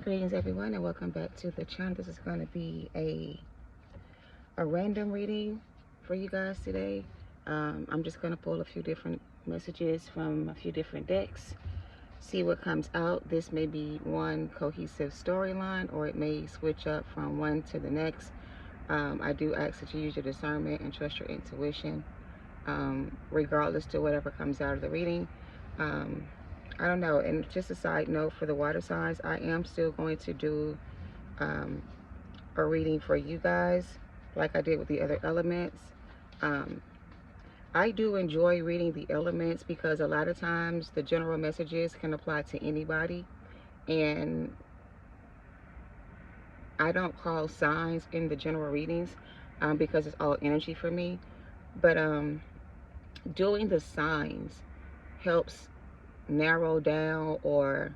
Greetings everyone and welcome back to the channel. This is going to be a random reading for you guys today. I'm just going to pull a few different messages from a few different decks, see what comes out. This may be one cohesive storyline or it may switch up from one to the next. I do ask that you use your discernment and trust your intuition, regardless to whatever comes out of the reading. I don't know. And just a side note for the water signs, I am still going to do a reading for you guys like I did with the other elements. I do enjoy reading the elements because a lot of times the general messages can apply to anybody, and I don't call signs in the general readings because it's all energy for me. But doing the signs helps narrow down, or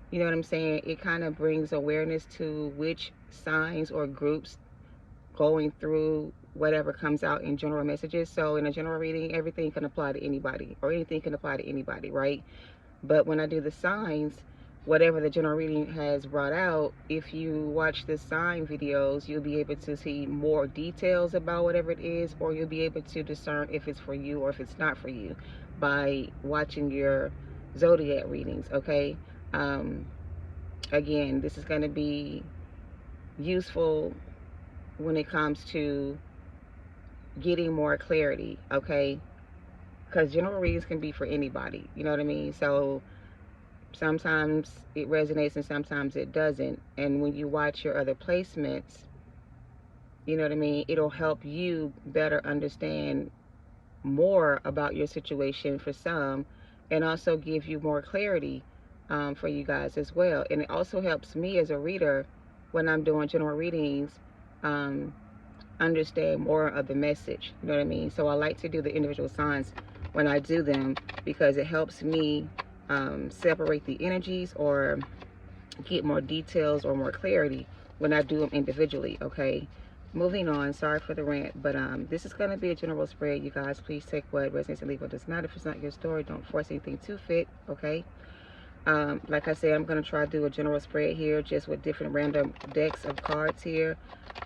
you know what I'm saying, it kind of brings awareness to which signs or groups going through whatever comes out in general messages. So in a general reading, everything can apply to anybody, or anything can apply to anybody, right? But when I do the signs, whatever the general reading has brought out, if you watch the sign videos, you'll be able to see more details about whatever it is, or you'll be able to discern if it's for you or if it's not for you by watching your zodiac readings. Okay, again, this is going to be useful when it comes to getting more clarity, okay? Because general readings can be for anybody, you know what I mean? So sometimes it resonates and sometimes it doesn't. And when you watch your other placements, you know what I mean, it'll help you better understand more about your situation for some, and also give you more clarity for you guys as well. And it also helps me as a reader when I'm doing general readings understand more of the message, you know what I mean? So I like to do the individual signs when I do them because it helps me separate the energies or get more details or more clarity when I do them individually. Okay, moving on. Sorry for the rant, but this is going to be a general spread, you guys. Please take what resonates and leave what does not. If it's not your story, don't force anything to fit. Okay, like I said, I'm going to try to do a general spread here just with different random decks of cards here.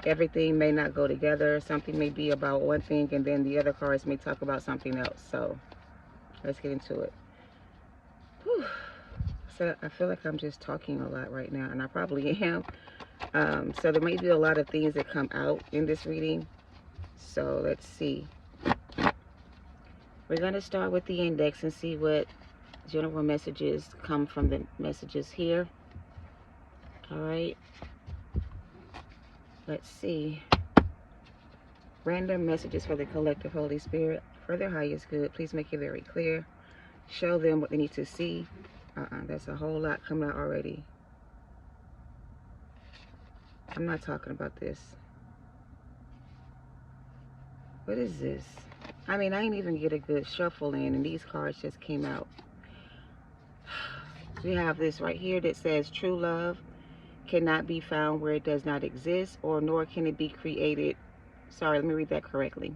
Everything may not go together. Something may be about one thing and then the other cards may talk about something else. So let's get into it. Whew. So I feel like I'm just talking a lot right now, and I probably am. So there may be a lot of things that come out in this reading. So let's see. We're going to start with the index and see what general messages come from the messages here. All right. Let's see. Random messages for the collective Holy Spirit. For their highest good, please make it very clear. Show them what they need to see. That's a whole lot coming out already. I'm not talking about this. What is this? I mean, I didn't even get a good shuffle in, and these cards just came out. We have this right here that says true love cannot be found where it does not exist, or nor can it be created. Sorry, let me read that correctly.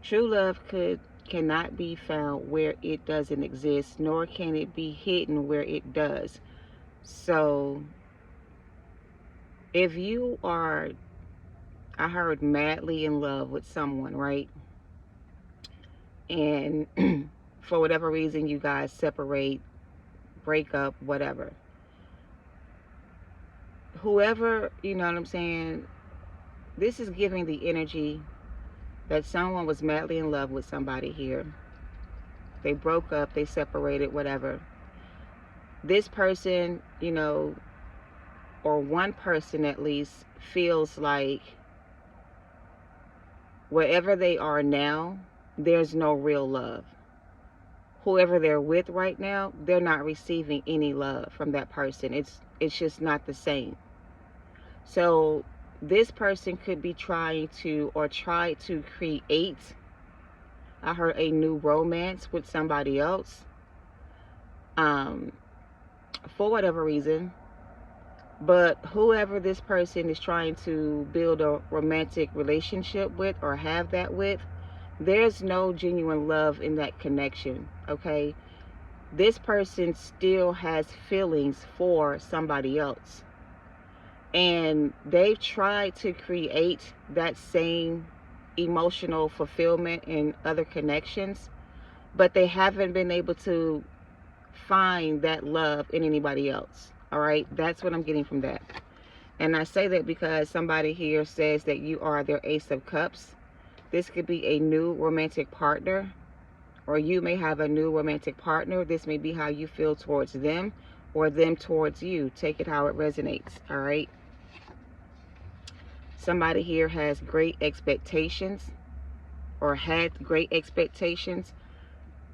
True love cannot be found where it doesn't exist, nor can it be hidden where it does. So if you are, I heard, madly in love with someone, right? And for whatever reason you guys separate, break up, whatever. Whoever, you know what I'm saying, this is giving the energy that someone was madly in love with somebody here. They broke up, they separated, whatever. This person, you know, or one person at least, feels like wherever they are now, there's no real love. Whoever they're with right now, they're not receiving any love from that person. It's just not the same. So this person could be trying to, or try to create, I heard, a new romance with somebody else, for whatever reason. But whoever this person is trying to build a romantic relationship with or have that with, there's no genuine love in that connection, okay? This person still has feelings for somebody else. And they've tried to create that same emotional fulfillment in other connections, but they haven't been able to find that love in anybody else. All right, that's what I'm getting from that. And I say that because somebody here says that you are their Ace of Cups. This could be a new romantic partner, or you may have a new romantic partner. This may be how you feel towards them, or them towards you. Take it how it resonates. All right. Somebody here has great expectations, or had great expectations.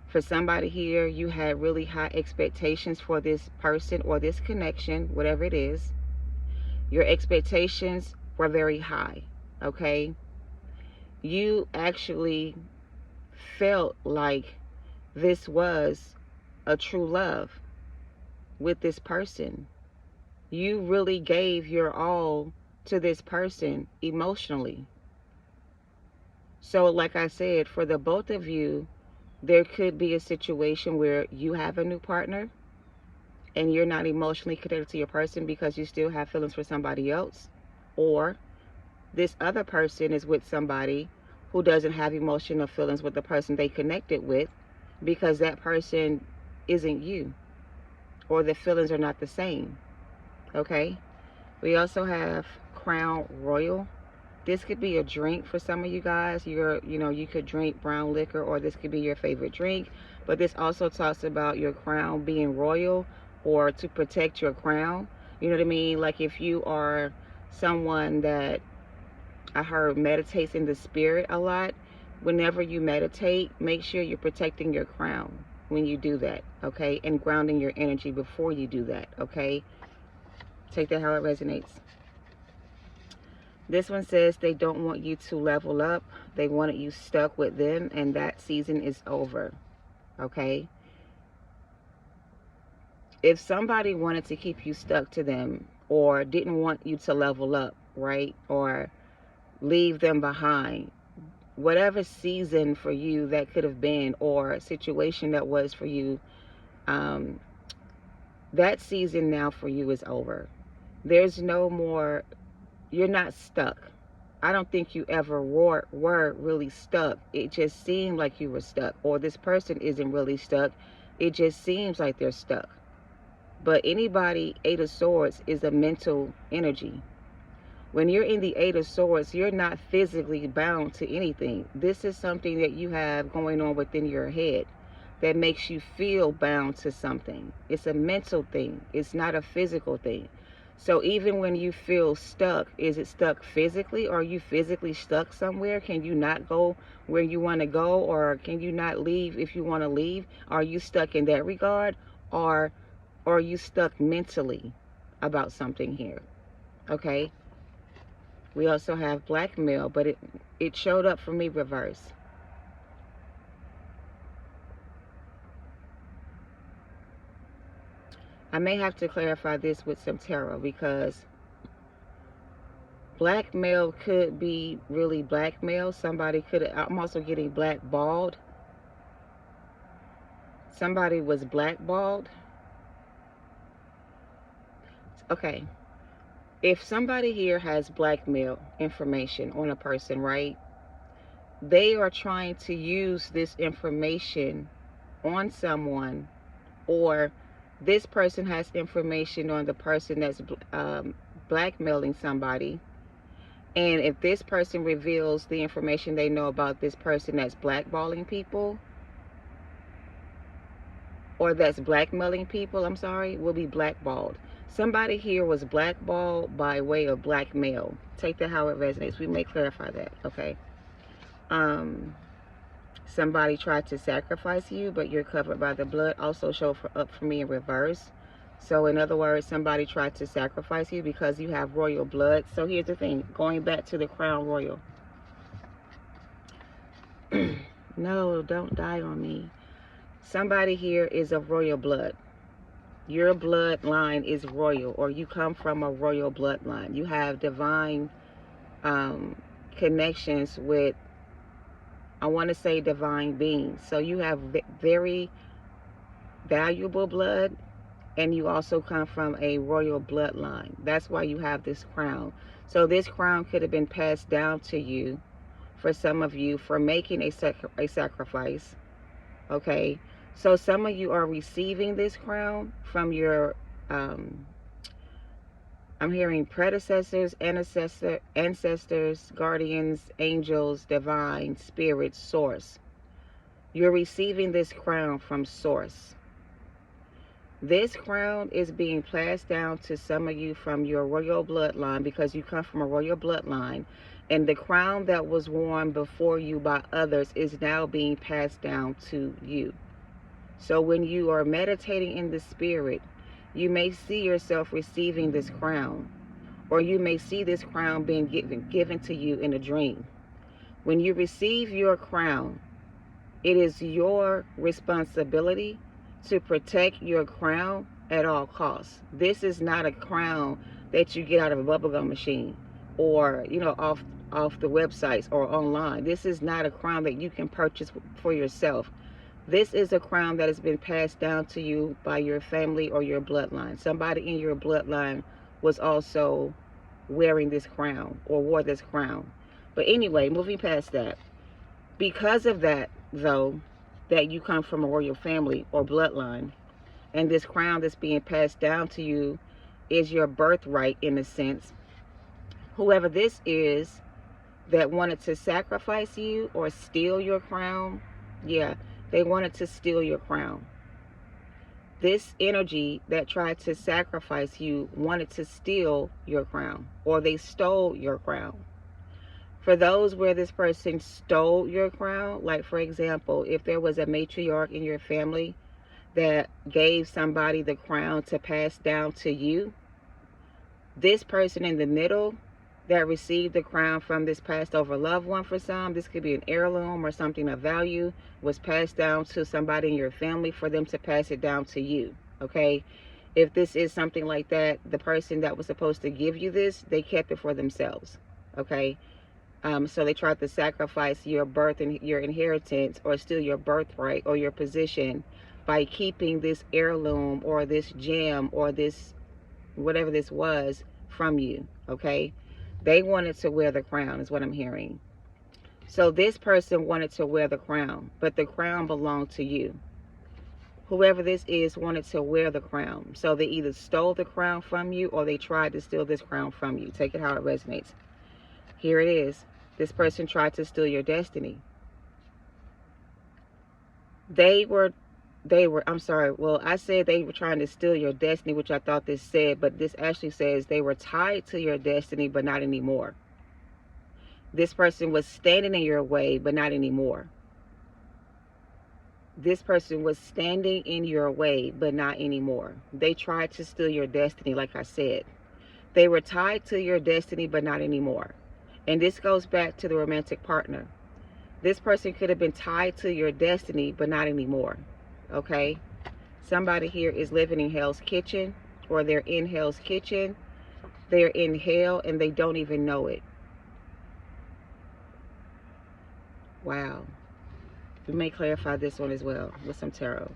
For somebody here, you had really high expectations for this person or this connection, whatever it is. Your expectations were very high, okay? You actually felt like this was a true love with this person. You really gave your all to this person emotionally. So like I said, for the both of you, there could be a situation where you have a new partner and you're not emotionally connected to your person because you still have feelings for somebody else, or this other person is with somebody who doesn't have emotional feelings with the person they connected with because that person isn't you, or the feelings are not the same. Okay? We also have Crown Royal. This could be a drink for some of you guys. You could drink brown liquor, or this could be your favorite drink. But this also talks about your crown being royal, or to protect your crown. You know what I mean? Like if you are someone that I heard meditates in the spirit a lot, whenever you meditate, make sure you're protecting your crown when you do that, okay? And grounding your energy before you do that, okay? Take that how it resonates. This one says they don't want you to level up. They wanted you stuck with them, and that season is over, okay? If somebody wanted to keep you stuck to them, or didn't want you to level up, right? Or leave them behind, whatever season for you that could have been, or situation that was for you, that season now for you is over. There's no more, you're not stuck. I don't think you ever were really stuck. It just seemed like you were stuck, or this person isn't really stuck. It just seems like they're stuck. But anybody, Eight of Swords is a mental energy. When you're in the Eight of Swords, you're not physically bound to anything. This is something that you have going on within your head that makes you feel bound to something. It's a mental thing. It's not a physical thing. So even when you feel stuck, is it stuck physically? Or are you physically stuck somewhere? Can you not go where you want to go? Or can you not leave if you want to leave? Are you stuck in that regard? Or are you stuck mentally about something here? Okay. We also have blackmail, but it showed up for me reverse. I may have to clarify this with some tarot, because blackmail could be really blackmail. Somebody could, I'm also getting blackballed. Somebody was blackballed. Okay. If somebody here has blackmail information on a person, right? They are trying to use this information on someone, or this person has information on the person that's blackmailing somebody. And if this person reveals the information they know about this person that's blackballing people, or that's blackmailing people, I'm sorry, will be blackballed. Somebody here was blackballed by way of blackmail. Take that how it resonates. We may clarify that, okay? Somebody tried to sacrifice you, but you're covered by the blood. Also show up for me in reverse. So in other words, somebody tried to sacrifice you because you have royal blood. So here's the thing, going back to the Crown Royal. No, don't die on me. Somebody here is of royal blood. Your bloodline is royal, or you come from a royal bloodline. You have divine connections with, I want to say, divine beings. So you have very valuable blood, and you also come from a royal bloodline. That's why you have this crown. So this crown could have been passed down to you, for some of you, for making a sacrifice. Okay, so some of you are receiving this crown from your I'm hearing predecessors, ancestors, guardians, angels, divine, spirit, source. You're receiving this crown from source. This crown is being passed down to some of you from your royal bloodline, because you come from a royal bloodline, and the crown that was worn before you by others is now being passed down to you. So when you are meditating in the spirit, you may see yourself receiving this crown, or you may see this crown being given to you in a dream. When you receive your crown, it is your responsibility to protect your crown at all costs. This is not a crown that you get out of a bubblegum machine, or off the websites or online. This is not a crown that you can purchase for yourself. This is a crown that has been passed down to you by your family or your bloodline. Somebody in your bloodline was also wearing this crown or wore this crown. But anyway, moving past that, because of that, though, that you come from a royal family or bloodline, and this crown that's being passed down to you is your birthright in a sense. Whoever this is that wanted to sacrifice you or steal your crown, yeah, they wanted to steal your crown. This energy that tried to sacrifice you wanted to steal your crown, or they stole your crown. For those where this person stole your crown, like for example, if there was a matriarch in your family that gave somebody the crown to pass down to you, this person in the middle that received the crown from this passed over loved one, for some, this could be an heirloom or something of value, was passed down to somebody in your family for them to pass it down to you. Okay, if this is something like that, the person that was supposed to give you this, they kept it for themselves. Okay, so they tried to sacrifice your birth and your inheritance, or steal your birthright or your position, by keeping this heirloom or this gem or this whatever this was from you. Okay, they wanted to wear the crown is what I'm hearing. So this person wanted to wear the crown, but the crown belonged to you. Whoever this is wanted to wear the crown, so they either stole the crown from you or they tried to steal this crown from you. Take it how it resonates. Here it is. This person tried to steal your destiny. I'm sorry, well, I said they were trying to steal your destiny, which I thought this said, but this actually says they were tied to your destiny, but not anymore. This person was standing in your way, but not anymore. This person was standing in your way, but not anymore. They tried to steal your destiny, like I said. They were tied to your destiny, but not anymore. And this goes back to the romantic partner. This person could have been tied to your destiny, but not anymore. Okay? Somebody here is living in Hell's Kitchen, or they're in Hell's Kitchen. They're in hell and they don't even know it. Wow. We may clarify this one as well with some tarot.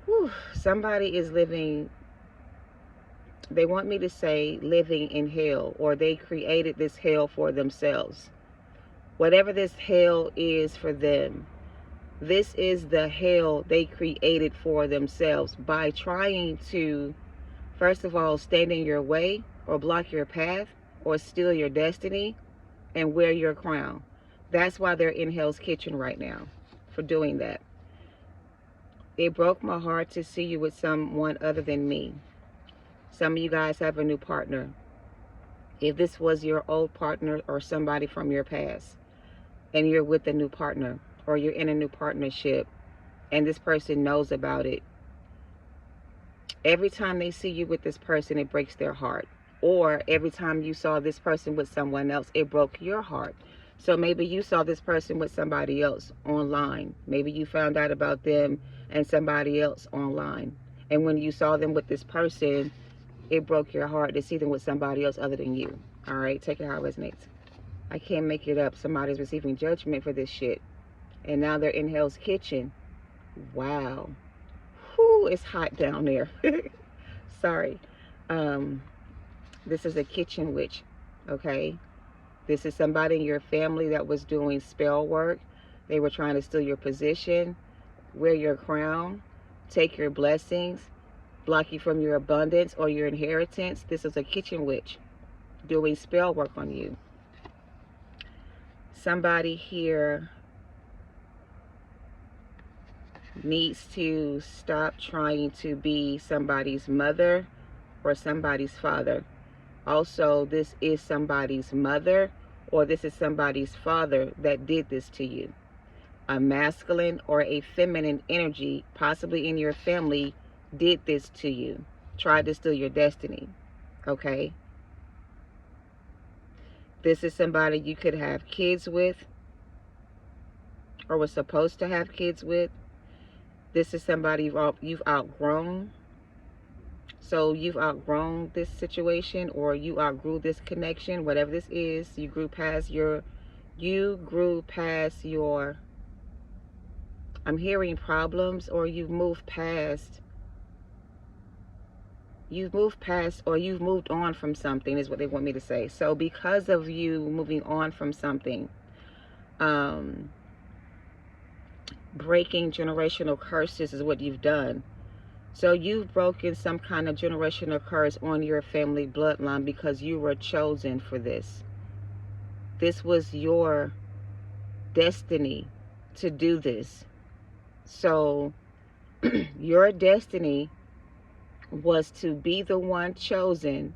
Whew. Somebody is living, they want me to say living in hell, or they created this hell for themselves. Whatever this hell is for them, this is the hell they created for themselves by trying to, first of all, stand in your way or block your path or steal your destiny and wear your crown. That's why they're in Hell's Kitchen right now, for doing that. It broke my heart to see you with someone other than me. Some of you guys have a new partner. If this was your old partner or somebody from your past, and you're with a new partner, or you're in a new partnership, and this person knows about it, every time they see you with this person, it breaks their heart. Or every time you saw this person with someone else, it broke your heart. So maybe you saw this person with somebody else online. Maybe you found out about them and somebody else online. And when you saw them with this person, it broke your heart to see them with somebody else other than you. All right, take it how it resonates. I can't make it up. Somebody's receiving judgment for this shit. And now they're in Hell's Kitchen. Wow. Whew. Ooh, it's hot down there. Sorry. This is a kitchen witch, okay? This is somebody in your family that was doing spell work. They were trying to steal your position, wear your crown, take your blessings, block you from your abundance or your inheritance. This is a kitchen witch doing spell work on you. Somebody here needs to stop trying to be somebody's mother or somebody's father. Also, this is somebody's mother or this is somebody's father that did this to you. A masculine or a feminine energy, possibly in your family, did this to you, tried to steal your destiny, okay? This is somebody you could have kids with or was supposed to have kids with. This is somebody you've outgrown. So you've outgrown this situation or you outgrew this connection, whatever this is. You grew past your, I'm hearing problems, or you've moved past or you've moved on from something is what they want me to say. So because of you moving on from something, breaking generational curses is what you've done. So you've broken some kind of generational curse on your family bloodline because you were chosen for this. This was your destiny to do this. So your destiny was to be the one chosen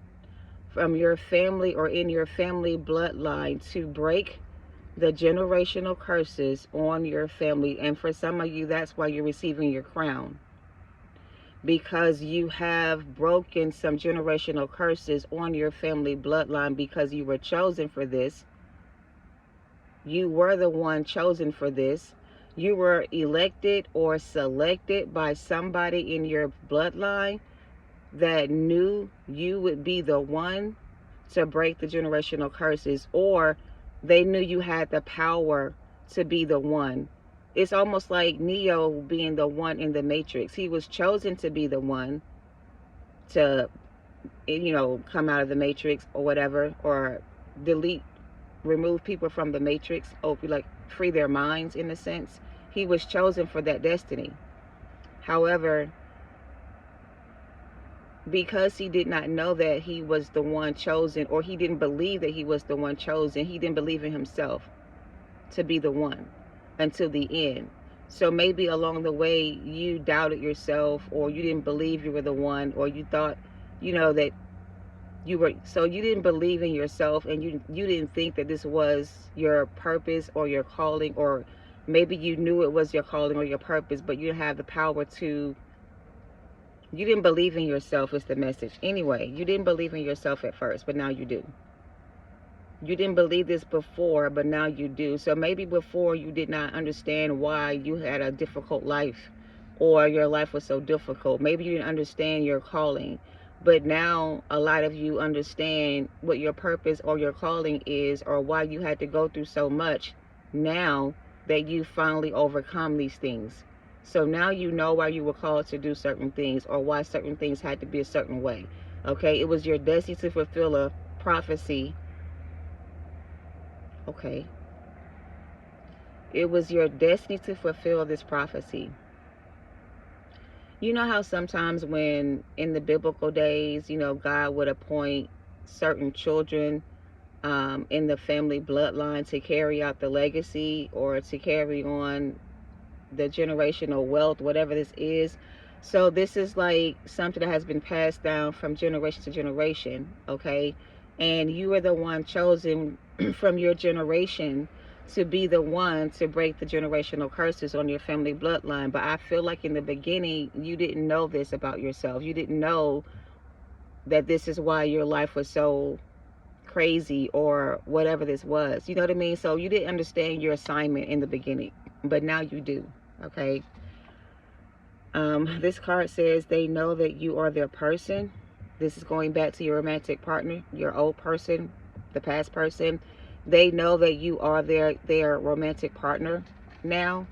from your family or in your family bloodline to break the generational curses on your family. And for some of you, that's why you're receiving your crown, because you have broken some generational curses on your family bloodline because you were chosen for this. You were the one chosen for this. You were elected or selected by somebody in your bloodline that knew you would be the one to break the generational curses, or they knew you had the power to be the one. It's almost like Neo being the one in the Matrix. He was chosen to be the one to, come out of the Matrix or whatever, or remove people from the Matrix, or free their minds in a sense. He was chosen for that destiny. However, because he did not know that he was the one chosen, or he didn't believe that he was the one chosen, he didn't believe in himself to be the one until the end. So maybe along the way you doubted yourself, or you didn't believe you were the one, or you thought, that you were, so you didn't believe in yourself, and you didn't think that this was your purpose or your calling, or maybe you knew it was your calling or your purpose, but you didn't have the power to. You didn't believe in yourself is the message. Anyway, you didn't believe in yourself at first, but now you do. You didn't believe this before, but now you do. So maybe before you did not understand why you had a difficult life, or your life was so difficult. Maybe you didn't understand your calling, but now a lot of you understand what your purpose or your calling is, or why you had to go through so much now that you finally overcome these things. So now you know why you were called to do certain things, or why certain things had to be a certain way. Okay, it was your destiny to fulfill a prophecy. Okay, it was your destiny to fulfill this prophecy. You know how sometimes when in the biblical days, God would appoint certain children in the family bloodline to carry out the legacy, or to carry on the generational wealth, whatever this is. So this is like something that has been passed down from generation to generation, okay? And you are the one chosen from your generation to be the one to break the generational curses on your family bloodline. But I feel like in the beginning, you didn't know this about yourself. You didn't know that this is why your life was so crazy, or whatever this was. You know what I mean? So you didn't understand your assignment in the beginning, but now you do. Okay. This card says they know that you are their person. This is going back to your romantic partner, your old person, the past person. They know that you are their romantic partner now.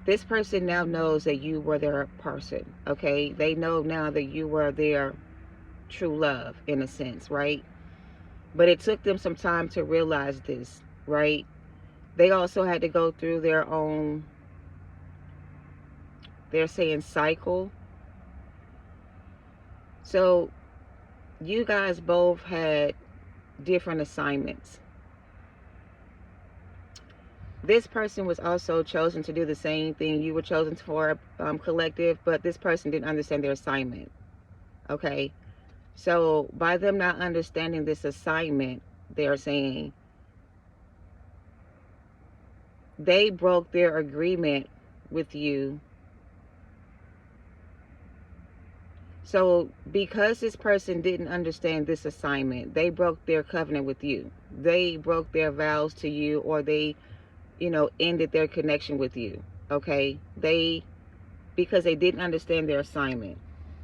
This person now knows that you were their person, okay? They know now that you were their true love, in a sense, right? But it took them some time to realize this, right? They also had to go through their own, they're saying, cycle. So you guys both had different assignments. This person was also chosen to do the same thing you were chosen for, collective, but this person didn't understand their assignment, okay? So by them not understanding this assignment, they're saying they broke their agreement with you. So because this person didn't understand this assignment, they broke their covenant with you. They broke their vows to you, or they, ended their connection with you, okay? Because they didn't understand their assignment.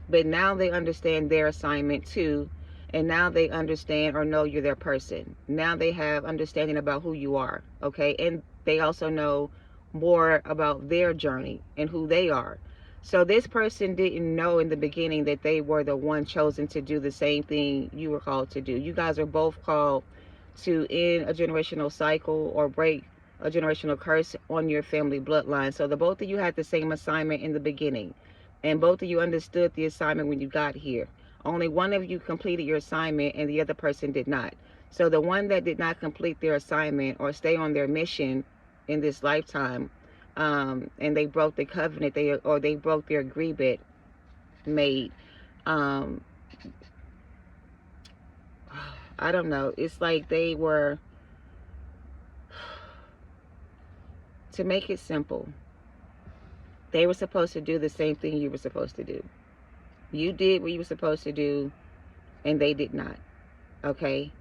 But now they understand their assignment too, and now they understand or know you're their person. Now they have understanding about who you are, okay? And they also know more about their journey and who they are. So this person didn't know in the beginning that they were the one chosen to do the same thing you were called to do. You guys are both called to end a generational cycle or break a generational curse on your family bloodline. So the both of you had the same assignment in the beginning, and both of you understood the assignment when you got here. Only one of you completed your assignment and the other person did not. So the one that did not complete their assignment or stay on their mission in this lifetime, and they broke the covenant, they broke their agreement made, I don't know, it's like they were, to make it simple, they were supposed to do the same thing you were supposed to do. You did what you were supposed to do, and they did not, okay?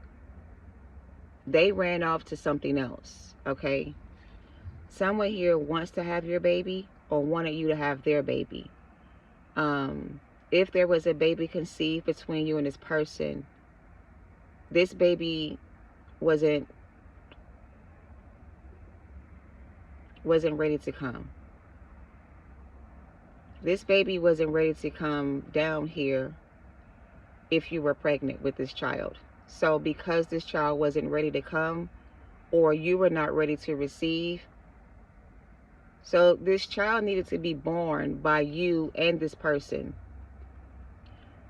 They ran off to something else, okay? Someone here wants to have your baby or wanted you to have their baby. If there was a baby conceived between you and this person, this baby wasn't ready to come. This baby wasn't ready to come down here if you were pregnant with this child. So because this child wasn't ready to come, or you were not ready to receive, so this child needed to be born by you and this person.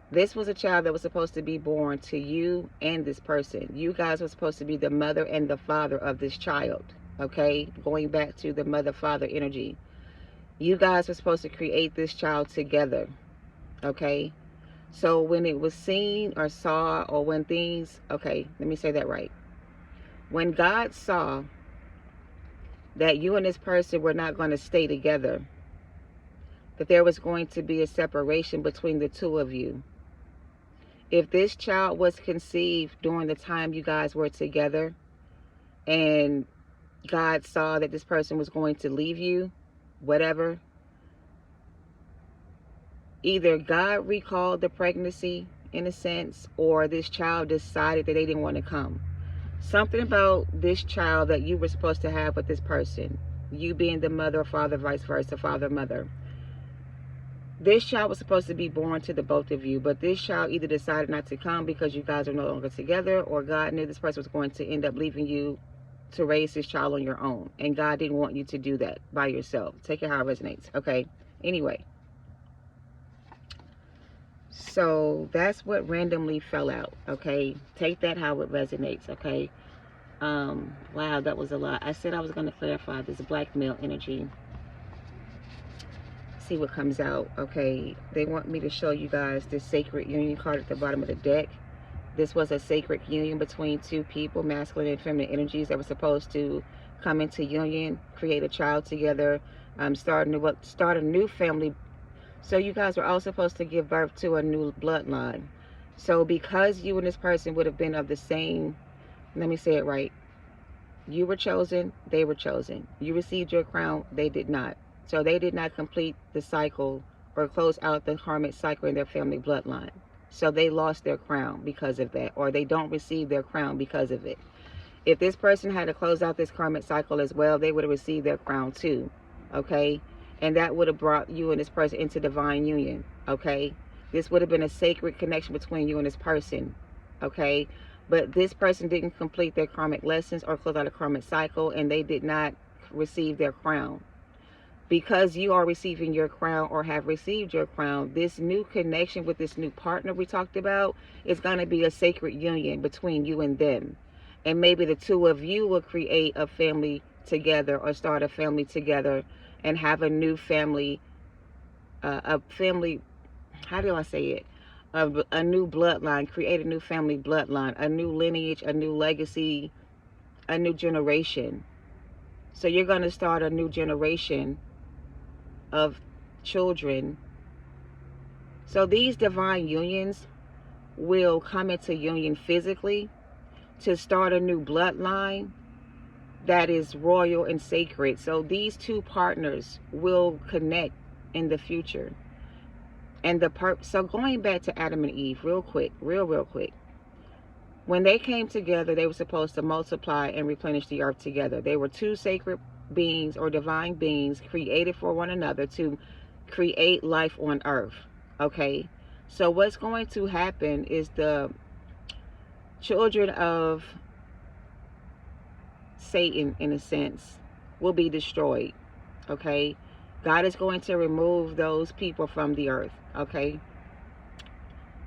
This was a child that was supposed to be born to you and this person. You guys were supposed to be the mother and the father of this child, okay? Going back to the mother-father energy. You guys were supposed to create this child together, okay? So when it was seen or saw, or when things, okay, let me say that right. When God saw that you and this person were not going to stay together, that there was going to be a separation between the two of you. If this child was conceived during the time you guys were together, and God saw that this person was going to leave you, whatever, either God recalled the pregnancy in a sense, or this child decided that they didn't want to come. Something about this child that you were supposed to have with this person, you being the mother or father, vice versa, father, mother. This child was supposed to be born to the both of you, but this child either decided not to come because you guys are no longer together, or God knew this person was going to end up leaving you to raise this child on your own, and God didn't want you to do that by yourself. Take it how it resonates, okay? Anyway, so that's what randomly fell out, okay? Take that how it resonates, okay? Wow, that was a lot. I said I was going to clarify this black male energy. See what comes out, okay? They want me to show you guys this sacred union card at the bottom of the deck. This was a sacred union between two people, masculine and feminine energies, that were supposed to come into union, create a child together, start a new family. So you guys were all supposed to give birth to a new bloodline. So because you and this person would have been of the same, let me say it right, you were chosen, they were chosen. You received your crown, they did not. So they did not complete the cycle or close out the karmic cycle in their family bloodline. So they lost their crown because of that, or they don't receive their crown because of it. If this person had to close out this karmic cycle as well, they would have received their crown too, okay? And that would have brought you and this person into divine union, okay? This would have been a sacred connection between you and this person, okay? But this person didn't complete their karmic lessons or close out a karmic cycle, and they did not receive their crown. Because you are receiving your crown or have received your crown, this new connection with this new partner we talked about is going to be a sacred union between you and them. And maybe the two of you will create a family together or start a family together and have a new family, how do I say it? A new bloodline, create a new family bloodline, a new lineage, a new legacy, a new generation. So you're going to start a new generation of children. So these divine unions will come into union physically to start a new bloodline that is royal and sacred. So these two partners will connect in the future. And so going back to Adam and Eve real quick, real quick. When they came together, they were supposed to multiply and replenish the earth together. They were two sacred beings or divine beings created for one another to create life on earth, okay? So what's going to happen is the children of Satan, in a sense, will be destroyed, okay? God is going to remove those people from the earth, okay?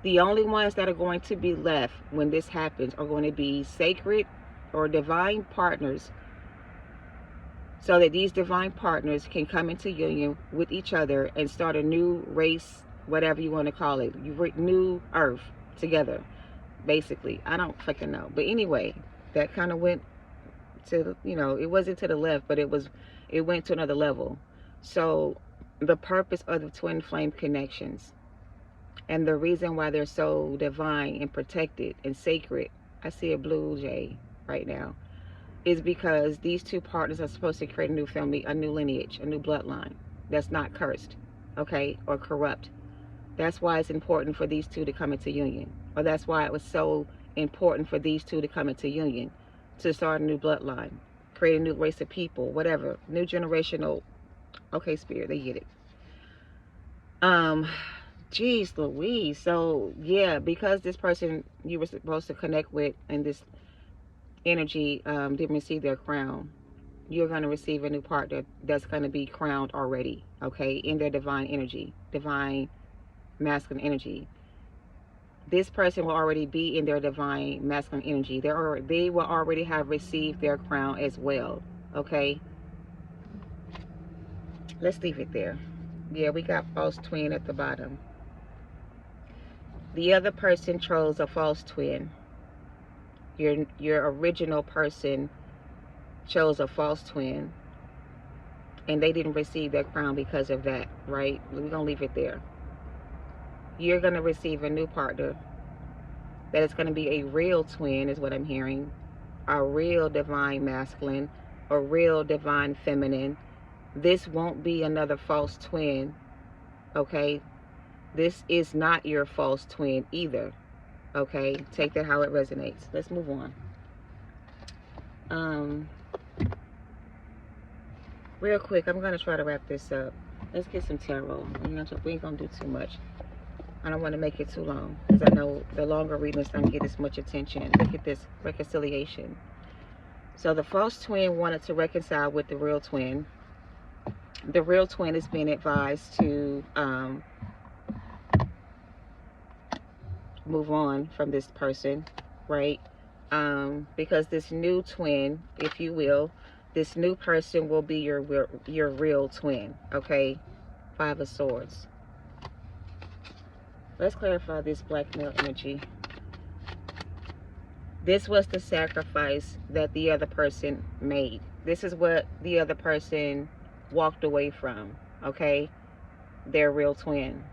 The only ones that are going to be left when this happens are going to be sacred or divine partners, so that these divine partners can come into union with each other and start a new race, whatever you want to call it, new earth together, basically. I don't fucking know. But anyway, that kind of went to, it wasn't to the left, but it went to another level. So the purpose of the twin flame connections and the reason why they're so divine and protected and sacred, I see a blue jay right now, is because these two partners are supposed to create a new family, a new lineage, a new bloodline that's not cursed, okay, or corrupt. That's why it's important for these two to come into union, or that's why it was so important for these two to come into union, to start a new bloodline, create a new race of people, whatever, new generational, okay, spirit, they get it. Jeez Louise. So yeah, because this person you were supposed to connect with and this energy didn't receive their crown, you're going to receive a new partner that's going to be crowned already, okay, in their divine energy, divine masculine energy. This person will already be in their divine masculine energy. They will already have received their crown as well, okay? Let's leave it there. Yeah, we got false twin at the bottom. The other person chose a false twin. Your original person chose a false twin, and they didn't receive their crown because of that, right? We're going to leave it there. You're going to receive a new partner that is going to be a real twin, is what I'm hearing. A real divine masculine, a real divine feminine. This won't be another false twin, okay? This is not your false twin either, okay? Take that how it resonates. Let's move on. Real quick, I'm going to try to wrap this up. Let's get some tarot. We ain't going to do too much. I don't want to make it too long, because I know the longer readings don't get as much attention. Look at this reconciliation. So the false twin wanted to reconcile with the real twin. The real twin is being advised to move on from this person, right? Because this new twin, if you will, this new person will be your real twin, okay? Five of Swords. Let's clarify this black male energy. This was the sacrifice that the other person made. This is what the other person walked away from, okay? Their real twin.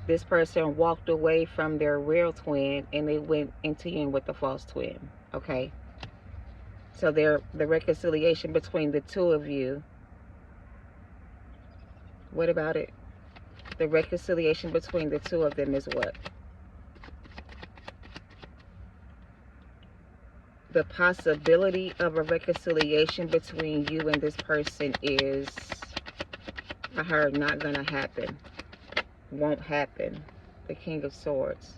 This person walked away from their real twin and they went into union with the false twin, okay? So the reconciliation between the two of you, what about it? The reconciliation between the two of them is what? The possibility of a reconciliation between you and this person is I heard not gonna happen. Won't happen. The King of Swords.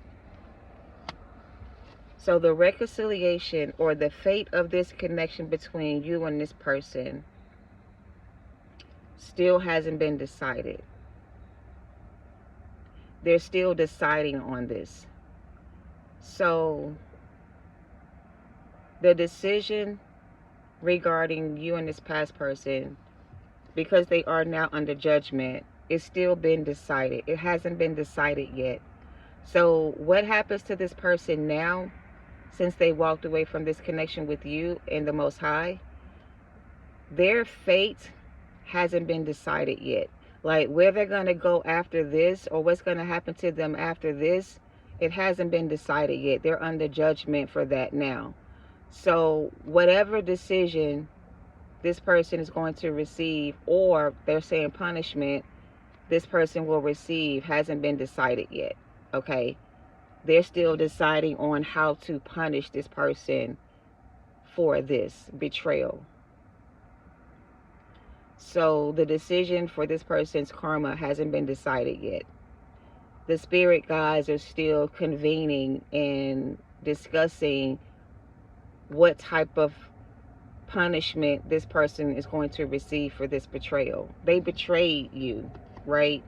So the reconciliation or the fate of this connection between you and this person still hasn't been decided. They're still deciding on this. So the decision regarding you and this past person, because they are now under judgment, it's still been decided. It hasn't been decided yet. So what happens to this person now, since they walked away from this connection with you and the Most High? Their fate hasn't been decided yet. Like where they're going to go after this, or what's going to happen to them after this, it hasn't been decided yet. They're under judgment for that now. So whatever decision this person is going to receive, or they're saying punishment this person will receive, hasn't been decided yet. Okay? They're still deciding on how to punish this person for this betrayal. So the decision for this person's karma hasn't been decided yet. The spirit guides are still convening and discussing what type of punishment this person is going to receive for this betrayal. They betrayed you, right?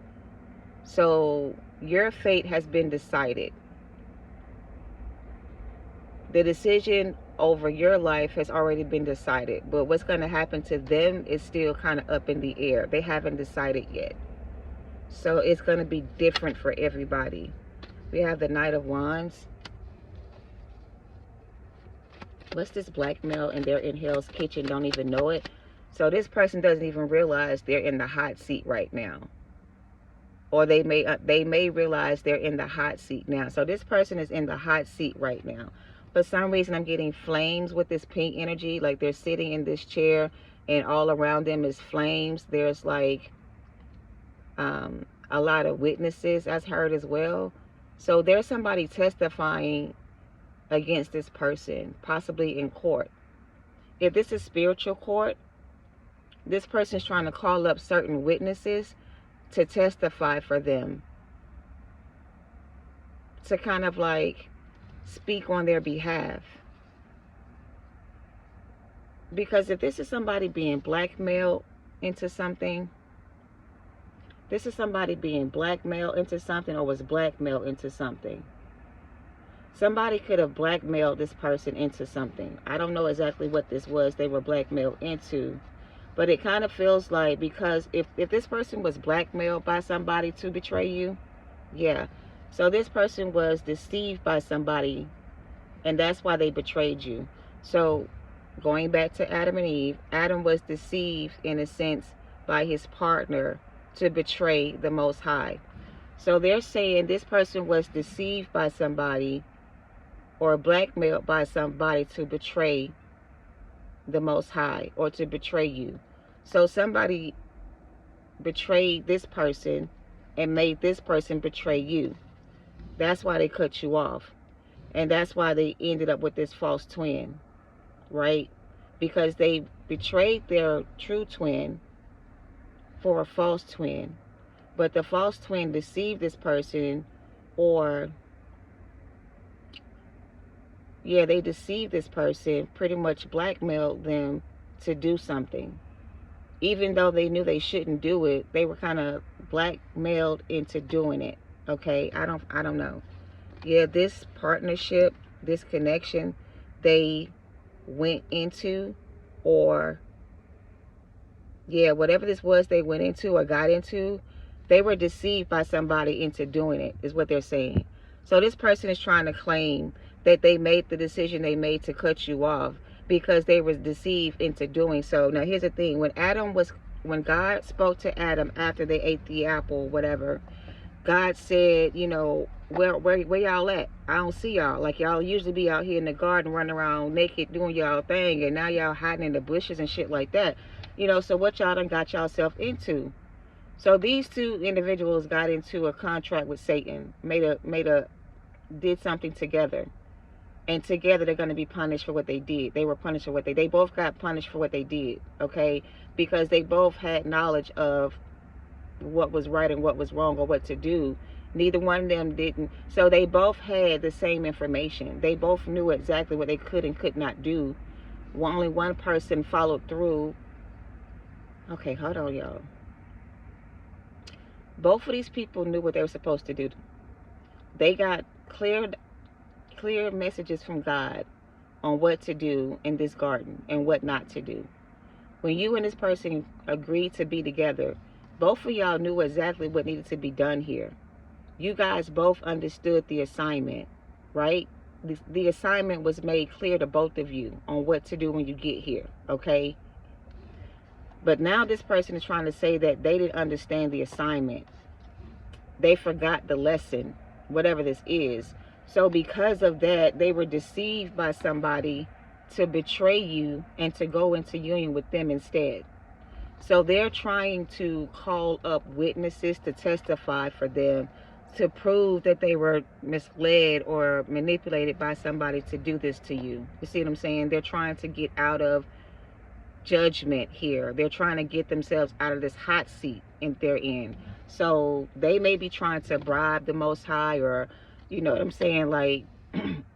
So your fate has been decided. The decision over your life has already been decided, but what's going to happen to them is still kind of up in the air. They haven't decided yet. So it's going to be different for everybody. We have the Knight of Wands. What's this? Blackmail, and they're in Hell's Kitchen, don't even know it. So this person doesn't even realize they're in the hot seat right now. Or they may realize they're in the hot seat now. So this person is in the hot seat right now. For some reason, I'm getting flames with this pink energy. Like they're sitting in this chair and all around them is flames. There's like a lot of witnesses as heard as well. So there's somebody testifying against this person, possibly in court. If this is spiritual court, this person is trying to call up certain witnesses to testify for them, to kind of like speak on their behalf. Because if this is somebody being blackmailed into something, this is somebody being blackmailed into something, or was blackmailed into something. Somebody could have blackmailed this person into something. I don't know exactly what this was they were blackmailed into, but it kind of feels like, because if this person was blackmailed by somebody to betray you, yeah. So this person was deceived by somebody, and that's why they betrayed you. So going back to Adam and Eve, Adam was deceived in a sense by his partner to betray the Most High. So they're saying this person was deceived by somebody or blackmailed by somebody to betray the Most High, or to betray you. So somebody betrayed this person and made this person betray you. That's why they cut you off. And that's why they ended up with this false twin, right? Because they betrayed their true twin for a false twin. But the false twin deceived this person, or yeah, they deceived this person, pretty much blackmailed them to do something. Even though they knew they shouldn't do it, they were kind of blackmailed into doing it. Okay, I don't know. Yeah, this partnership, this connection they went into, or yeah, whatever this was they went into or got into, they were deceived by somebody into doing it, is what they're saying. So this person is trying to claim that they made the decision they made to cut you off because they were deceived into doing so. Now here's the thing: when God spoke to Adam after they ate the apple, whatever, God said, you know, where y'all at? I don't see y'all. Like, y'all usually be out here in the garden running around naked doing y'all thing, and now y'all hiding in the bushes and shit like that. You know, so what y'all done got y'allself into? So these two individuals got into a contract with Satan, did something together. And together they're going to be punished for what they did. They were punished for what they both got punished for what they did, okay? Because they both had knowledge of what was right and what was wrong or what to do. Neither one of them didn't. So they both had the same information. They both knew exactly what they could and could not do. Only one person followed through. Okay, hold on, y'all. Both of these people knew what they were supposed to do. They got clear messages from God on what to do in this garden and what not to do. When you and this person agreed to be together, both of y'all knew exactly what needed to be done here. You guys both understood the assignment, right? The assignment was made clear to both of you on what to do when you get here, okay? But now this person is trying to say that they didn't understand the assignment. They forgot the lesson, whatever this is. So because of that, they were deceived by somebody to betray you and to go into union with them instead. So they're trying to call up witnesses to testify for them to prove that they were misled or manipulated by somebody to do this to you. You see what I'm saying? They're trying to get out of judgment here. They're trying to get themselves out of this hot seat they're in. So they may be trying to bribe the Most High, or, you know what I'm saying, like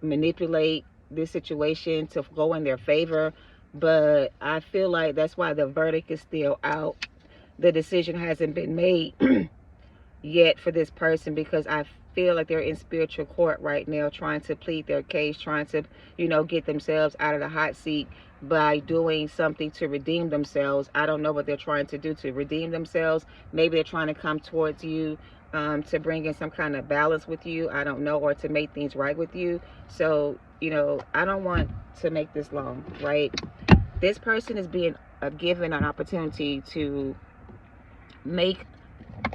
manipulate this situation to go in their favor. But I feel like that's why the verdict is still out. The decision hasn't been made yet for this person, because I feel like they're in spiritual court right now, trying to plead their case, trying to, you know, get themselves out of the hot seat by doing something to redeem themselves. I don't know what they're trying to do to redeem themselves. Maybe they're trying to come towards you to bring in some kind of balance with you. I don't know, or to make things right with you. So, you know, I don't want to make this long, right? This person is being given an opportunity to make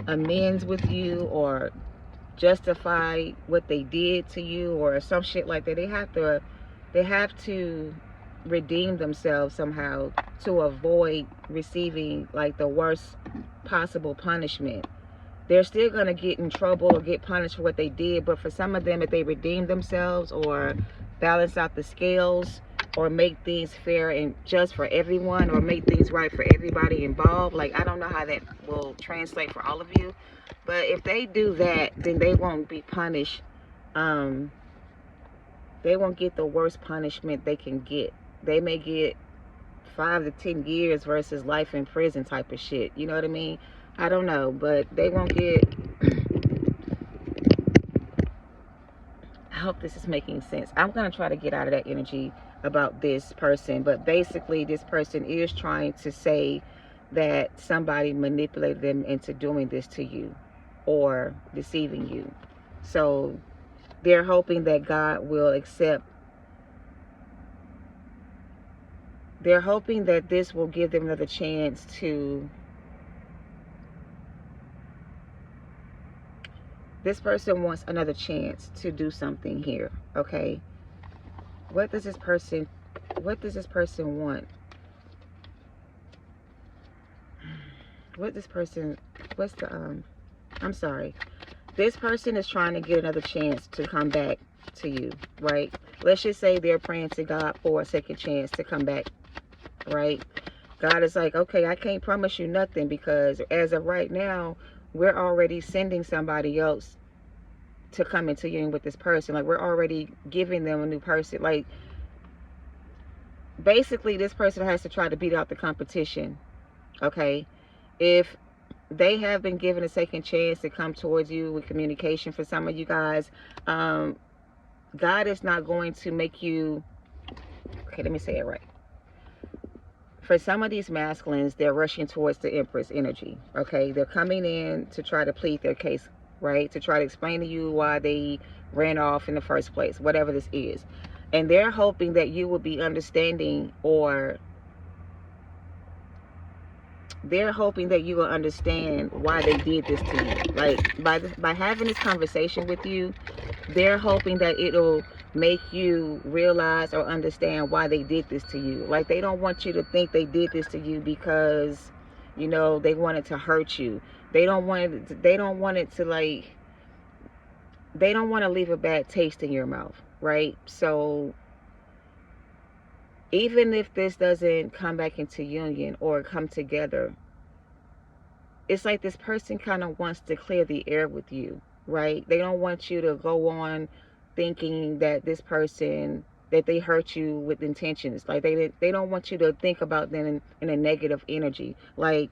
amends with you or justify what they did to you or some shit like that. They have to redeem themselves somehow to avoid receiving like the worst possible punishment. They're still going to get in trouble or get punished for what they did, but for some of them, if they redeem themselves or balance out the scales or make things fair and just for everyone, or make things right for everybody involved, like, I don't know how that will translate for all of you, but if they do that, then they won't be punished. They won't get the worst punishment they can get. They may get 5 to 10 years versus life in prison type of shit. You know what I mean? I don't know, but they won't get... I hope this is making sense. I'm going to try to get out of that energy about this person, but basically this person is trying to say that somebody manipulated them into doing this to you or deceiving you. So they're hoping that God will accept. They're hoping that this will give them another chance to... This person wants another chance to do something here, okay? What does this person want? I'm sorry. This person is trying to get another chance to come back to you, right? Let's just say they're praying to God for a second chance to come back, right? God is like, okay, I can't promise you nothing, because as of right now, we're already sending somebody else to come into union with this person. Like, we're already giving them a new person. Like, basically, this person has to try to beat out the competition, okay? If they have been given a second chance to come towards you with communication, for some of you guys, God is not going to make you... Okay, let me say it right. For some of these masculines, they're rushing towards the Empress energy, okay? They're coming in to try to plead their case, right? To try to explain to you why they ran off in the first place, whatever this is. And they're hoping that you will be understanding, or they're hoping that you will understand why they did this to you. Like, by having this conversation with you, they're hoping that it'll make you realize or understand why they did this to you. Like, they don't want you to think they did this to you because, you know, they wanted to hurt you. They don't want it to like, they don't want to leave a bad taste in your mouth, right? So even if this doesn't come back into union or come together, it's like this person kind of wants to clear the air with you, right? They don't want you to go on thinking that this person, that they hurt you with intentions. Like they don't want you to think about them in a negative energy. Like,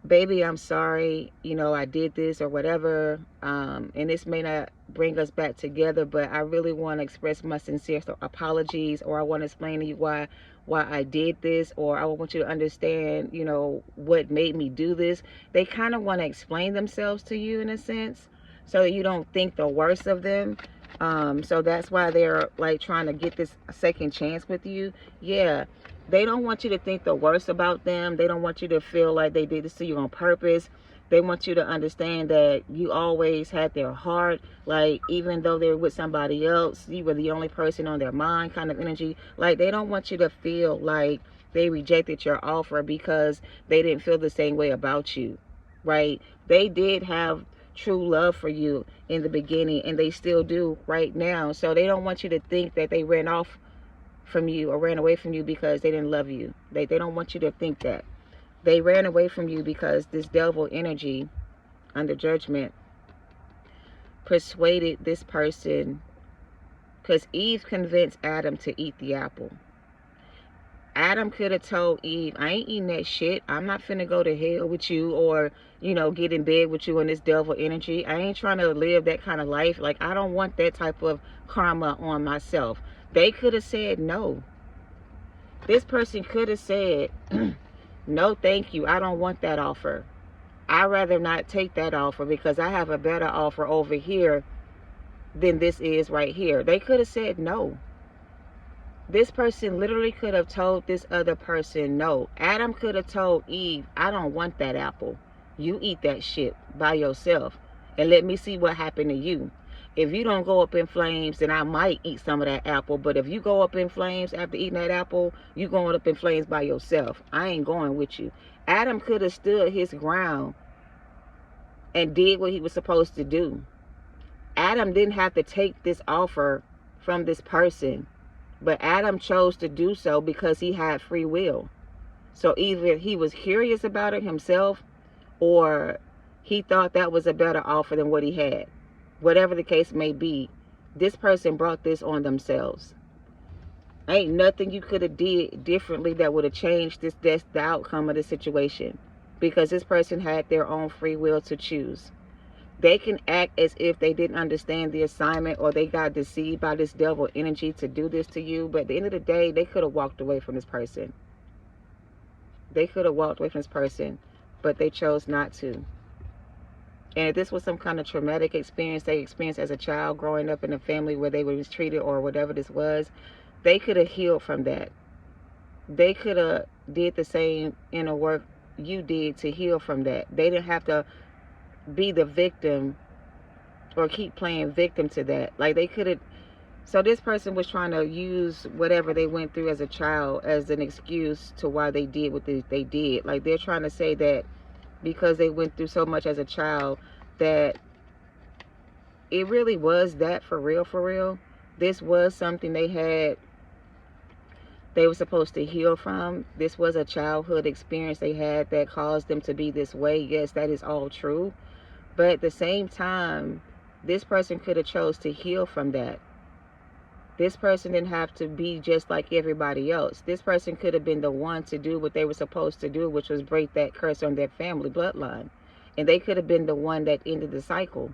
baby, I'm sorry, you know, I did this or whatever, and this may not bring us back together, but I really want to express my sincere apologies, or I want to explain to you why I did this, or I want you to understand, you know, what made me do this. They kind of want to explain themselves to you in a sense, so that you don't think the worst of them. So that's why they're like trying to get this second chance with you. Yeah, they don't want you to think the worst about them. They don't want you to feel like they did this to you on purpose. They want you to understand that you always had their heart. Like, even though they're with somebody else, you were the only person on their mind kind of energy. Like, they don't want you to feel like they rejected your offer because they didn't feel the same way about you, right? They did have true love for you in the beginning, and they still do right now. So they don't want you to think that they ran off from you or ran away from you because they didn't love you. They don't want you to think that. They ran away from you because this devil energy under judgment persuaded this person, because Eve convinced Adam to eat the apple. Adam could have told Eve, I ain't eating that shit. I'm not finna go to hell with you, or, you know, get in bed with you in this devil energy. I ain't trying to live that kind of life. Like, I don't want that type of karma on myself. They could have said no. This person could have said, no, thank you. I don't want that offer. I'd rather not take that offer because I have a better offer over here than this is right here. They could have said no. This person literally could have told this other person no. Adam could have told Eve, I don't want that apple. You eat that shit by yourself and let me see what happened to you. If you don't go up in flames, then I might eat some of that apple. But if you go up in flames after eating that apple, you going up in flames by yourself. I ain't going with you. Adam could have stood his ground and did what he was supposed to do. Adam didn't have to take this offer from this person, but Adam chose to do so because he had free will. So either he was curious about it himself, or he thought that was a better offer than what he had. Whatever the case may be, this person brought this on themselves. Ain't nothing you could have did differently that would have changed the outcome of the situation, because this person had their own free will to choose. They can act as if they didn't understand the assignment, or they got deceived by this devil energy to do this to you, but at the end of the day, they could have walked away from this person. They could have walked away from this person, but they chose not to. And if this was some kind of traumatic experience they experienced as a child growing up in a family where they were mistreated or whatever this was, they could have healed from that. They could have did the same inner work you did to heal from that. They didn't have to be the victim or keep playing victim to that. Like, they could have. So this person was trying to use whatever they went through as a child as an excuse to why they did what they did. Like, they're trying to say that because they went through so much as a child, that it really was that for real. This was something they were supposed to heal from. This was a childhood experience they had that caused them to be this way. Yes, that is all true. But at the same time, this person could have chose to heal from that. This person didn't have to be just like everybody else. This person could have been the one to do what they were supposed to do, which was break that curse on their family bloodline. And they could have been the one that ended the cycle.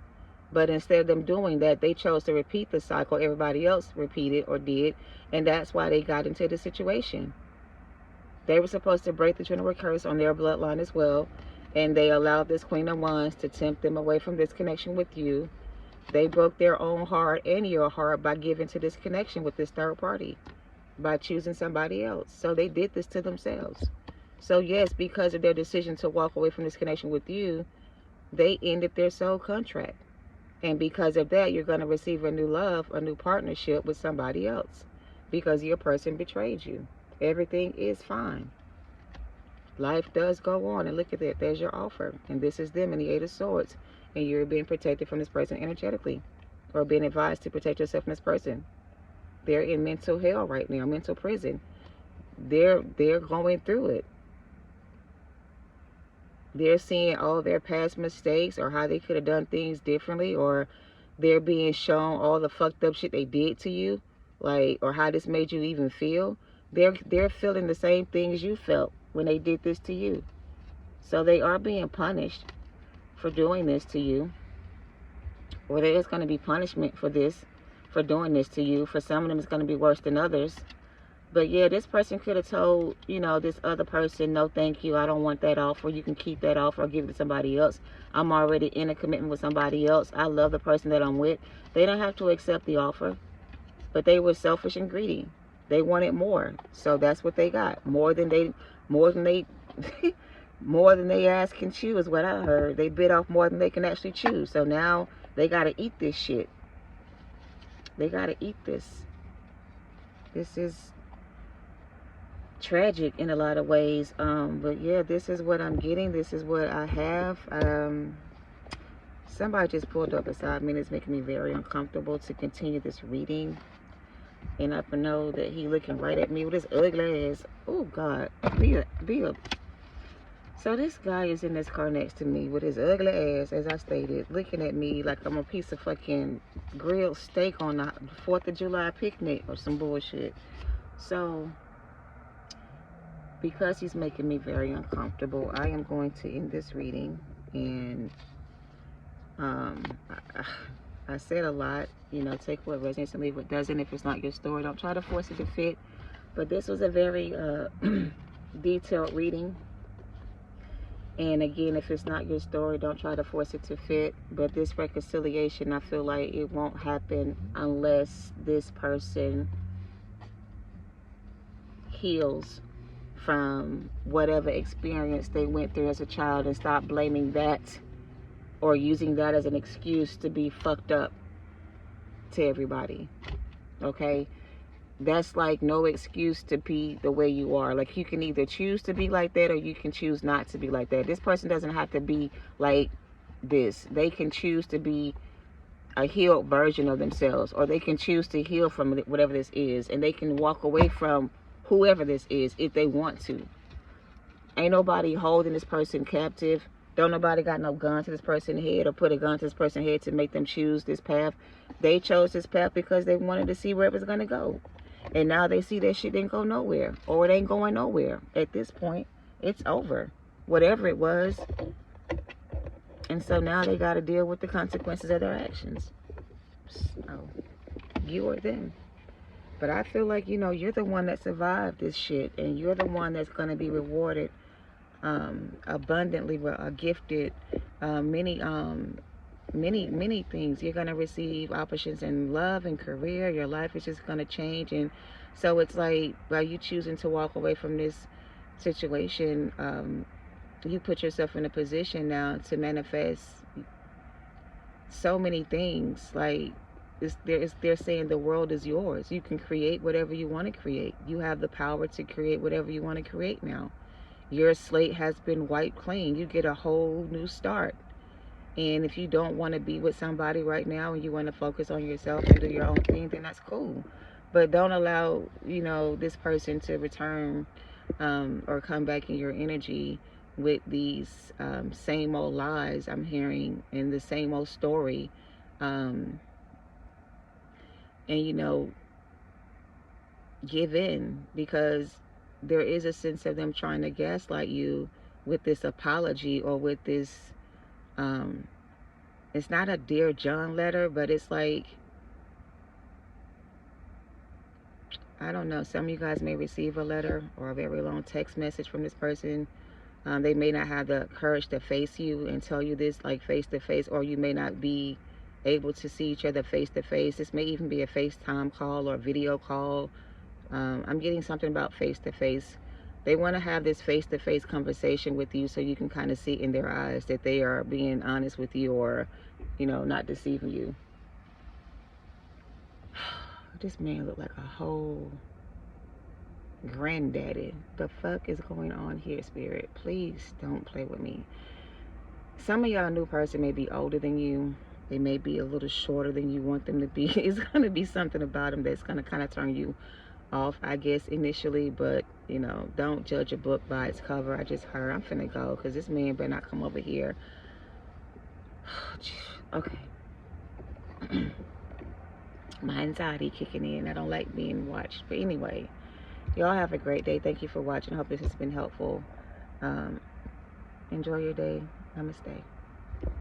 But instead of them doing that, they chose to repeat the cycle everybody else repeated or did. And that's why they got into the situation. They were supposed to break the generational curse on their bloodline as well. And they allowed this Queen of Wands to tempt them away from this connection with you. They broke their own heart and your heart by giving to this connection with this third party, by choosing somebody else. So they did this to themselves. So yes, because of their decision to walk away from this connection with you, they ended their soul contract. And because of that, you're going to receive a new love, a new partnership with somebody else, because your person betrayed you. Everything is fine. Life does go on. And look at that. There's your offer. And this is them in the Eight of Swords. And you're being protected from this person energetically, or being advised to protect yourself from this person. They're in mental hell right now, mental prison. They're going through it. they're seeing all their past mistakes or how they could have done things differently, or they're being shown all the fucked up shit they did to you, like, or how this made you even feel. They're feeling the same things you felt when they did this to you. So they are being punished for doing this to you, or there is going to be punishment for this, for doing this to you. For some of them, it's going to be worse than others. But yeah, this person could have told, you know, this other person, no thank you, I don't want that offer, you can keep that offer or give it to somebody else. I'm already in a commitment with somebody else. I love the person that I'm with. They don't have to accept the offer, but they were selfish and greedy. They wanted more, so that's what they got. More than they more than they ask can chew is what I heard. They bit off more than they can actually chew. So now they gotta eat this shit. They gotta eat this. This is tragic in a lot of ways, but yeah, this is what I'm getting. This is what I have. Somebody just pulled up beside me and it's making me very uncomfortable to continue this reading. And I know that he looking right at me with his ugly ass. Oh God, be a. So this guy is in this car next to me with his ugly ass, as I stated, looking at me like I'm a piece of fucking grilled steak on the 4th of July picnic or some bullshit. So because he's making me very uncomfortable, I am going to end this reading. And I said a lot, you know, take what resonates and leave what doesn't. If it's not your story, don't try to force it to fit. But this was a very detailed reading. And again, if it's not your story, don't try to force it to fit. But this reconciliation, I feel like it won't happen unless this person heals from whatever experience they went through as a child and stop blaming that or using that as an excuse to be fucked up to everybody. Okay? That's like no excuse to be the way you are. Like, you can either choose to be like that or you can choose not to be like that. This person doesn't have to be like this. They can choose to be a healed version of themselves, or they can choose to heal from whatever this is, and they can walk away from whoever this is if they want to. Ain't nobody holding this person captive. Don't nobody got no gun to this person's head or put a gun to this person's head to make them choose this path. They chose this path because they wanted to see where it was going to go. And now they see that shit didn't go nowhere, or it ain't going nowhere. At this point, it's over. Whatever it was. And so now they got to deal with the consequences of their actions. So, you or them. But I feel like, you know, you're the one that survived this shit, and you're the one that's going to be rewarded abundantly, gifted many things. You're going to receive opportunities in love and career. Your life is just going to change. And so it's like, by you choosing to walk away from this situation, you put yourself in a position now to manifest so many things. Like, they're saying the world is yours. You can create whatever you want to create. You have the power to create whatever you want to create now. Your slate has been wiped clean. You get a whole new start. And if you don't want to be with somebody right now and you want to focus on yourself and do your own thing, then that's cool. But don't allow, you know, this person to return or come back in your energy with these same old lies I'm hearing and the same old story. And, you know, give in, because there is a sense of them trying to gaslight you with this apology or with this, it's not a Dear John letter, but it's like, I don't know, some of you guys may receive a letter or a very long text message from this person. They may not have the courage to face you and tell you this, like, face to face, or you may not be able to see each other face to face. This may even be a FaceTime call or video call. I'm getting something about face to face. They want to have this face to face conversation with you so you can kind of see in their eyes that they are being honest with you, or, you know, not deceiving you. This man looked like a whole granddaddy. The fuck is going on here, Spirit? Please don't play with me. Some of y'all new person may be older than you. They may be a little shorter than you want them to be. It's going to be something about them that's going to kind of turn you off, I guess, initially, but you know, don't judge a book by its cover. I just heard I'm finna go because this man better not come over here. Okay. My anxiety kicking in. I don't like being watched. But anyway, y'all have a great day. Thank you for watching. I hope this has been helpful. Enjoy your day. Namaste.